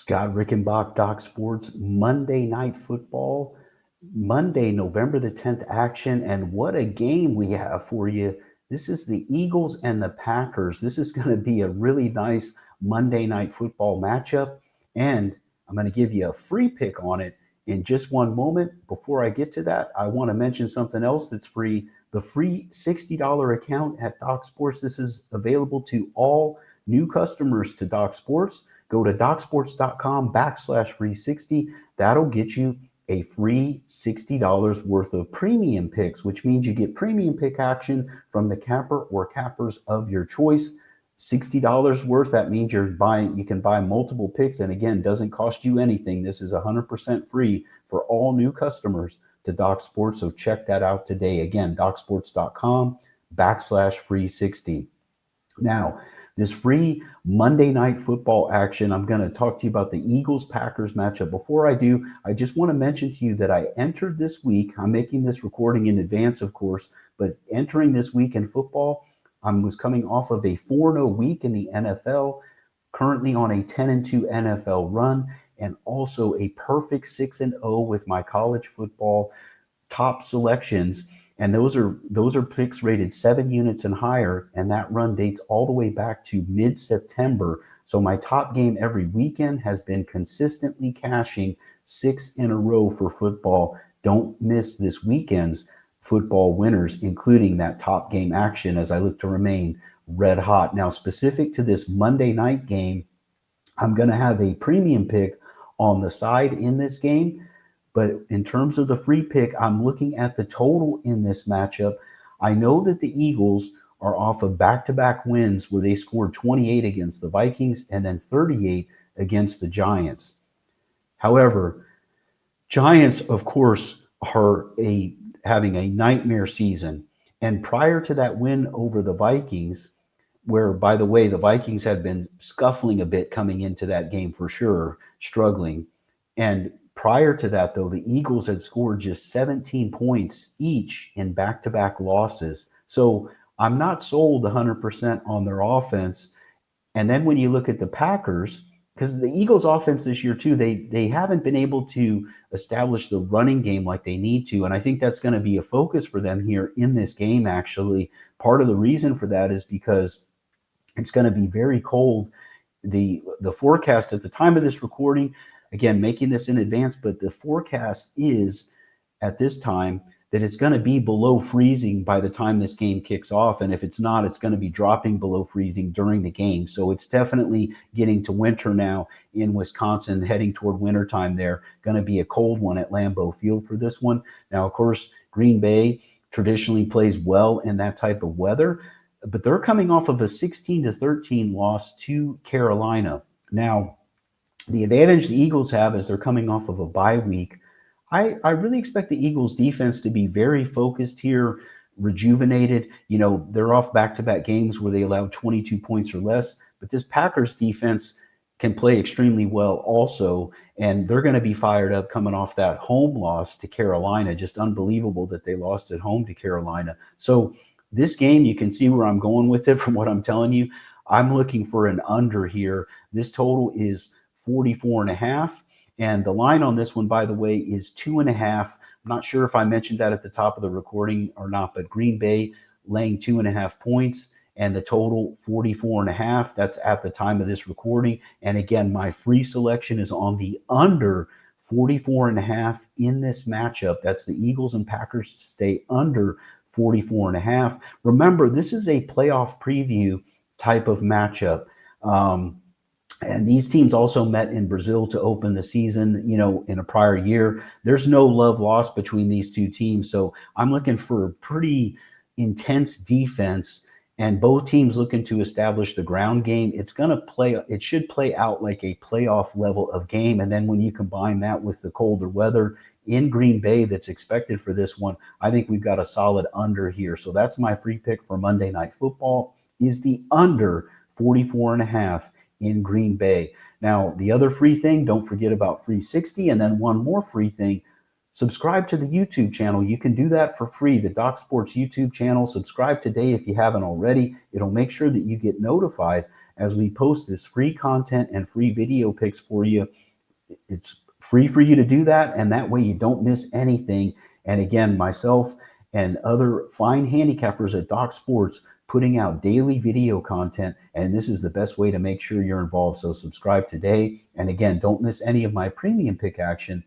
Scott Rickenbach, Doc Sports, Monday Night Football, Monday, November the 10th action. And what a game we have for you. This is the Eagles and the Packers. This is going to be a really nice Monday Night Football matchup. And I'm going to give you a free pick on it in just one moment. Before I get to that, I want to mention something else that's free. The free $60 account at Doc Sports. This is available to all new customers to Doc Sports. Go to docsports.com/free60. That'll get you a free $60 worth of premium picks, which means you get premium pick action from the capper or cappers of your choice. $60 worth, that means you can buy multiple picks, and again, doesn't cost you anything. This is 100% free for all new customers to Doc Sports, so check that out today. Again, docsports.com/free60. Now, this free Monday Night Football action, I'm going to talk to you about the Eagles-Packers matchup. Before I do, I just want to mention to you that I entered this week. I'm making this recording in advance, of course, but entering this week in football, I was coming off of a 4-0 week in the NFL, currently on a 10-2 NFL run, and also a perfect 6-0 with my college football top selections. And those are picks rated 7 units and higher, and that run dates all the way back to mid-September. So my top game every weekend has been consistently cashing 6 in a row for football. Don't miss this weekend's football winners, including that top game action, as I look to remain red hot. Now, specific to this Monday night game, I'm going to have a premium pick on the side in this game. But in terms of the free pick, I'm looking at the total in this matchup. I know that the Eagles are off of back-to-back wins where they scored 28 against the Vikings and then 38 against the Giants. However, Giants, of course, are having a nightmare season. And prior to that win over the Vikings, where, by the way, the Vikings had been scuffling a bit coming into that game for sure, struggling. And prior to that, though, the Eagles had scored just 17 points each in back-to-back losses. So I'm not sold 100% on their offense. And then when you look at the Packers, because the Eagles' offense this year, too, they haven't been able to establish the running game like they need to. And I think that's going to be a focus for them here in this game, actually. Part of the reason for that is because it's going to be very cold. The forecast at the time of this recording, again, making this in advance, but the forecast is at this time that it's going to be below freezing by the time this game kicks off. And if it's not, it's going to be dropping below freezing during the game. So it's definitely getting to winter now in Wisconsin, heading toward wintertime there. Going to be a cold one at Lambeau Field for this one. Now, of course, Green Bay traditionally plays well in that type of weather, but they're coming off of a 16-13 loss to Carolina. Now, the advantage the Eagles have is they're coming off of a bye week. I really expect the Eagles defense to be very focused here, rejuvenated. You know, they're off back-to-back games where they allowed 22 points or less, but this Packers defense can play extremely well also, and they're going to be fired up coming off that home loss to Carolina. Just unbelievable that they lost at home to Carolina. So this game, you can see where I'm going with it from what I'm telling you. I'm looking for an under here. This total is 44.5. And the line on this one, by the way, is 2.5. I'm not sure if I mentioned that at the top of the recording or not, but Green Bay laying 2.5 points and the total 44.5. That's at the time of this recording. And again, my free selection is on the under 44.5 in this matchup. That's the Eagles and Packers stay under 44.5. Remember, this is a playoff preview type of matchup. And these teams also met in Brazil to open the season, you know, in a prior year. There's no love lost between these two teams. So I'm looking for a pretty intense defense, and both teams looking to establish the ground game. It should play out like a playoff level of game. And then when you combine that with the colder weather in Green Bay that's expected for this one, I think we've got a solid under here. So that's my free pick for Monday Night Football, is the under 44.5 in Green Bay. Now, the other free thing, don't forget about free 60. And then one more free thing, subscribe to the YouTube channel. You can do that for free, the Doc Sports YouTube channel. Subscribe today if you haven't already. It'll make sure that you get notified as we post this free content and free video picks for you. It's free for you to do that, and that way you don't miss anything. And again, myself and other fine handicappers at Doc Sports putting out daily video content, and this is the best way to make sure you're involved. So subscribe today. And again, don't miss any of my premium pick action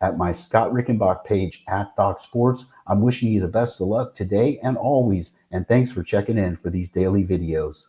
at my Scott Rickenbach page at Doc Sports. I'm wishing you the best of luck today and always, and thanks for checking in for these daily videos.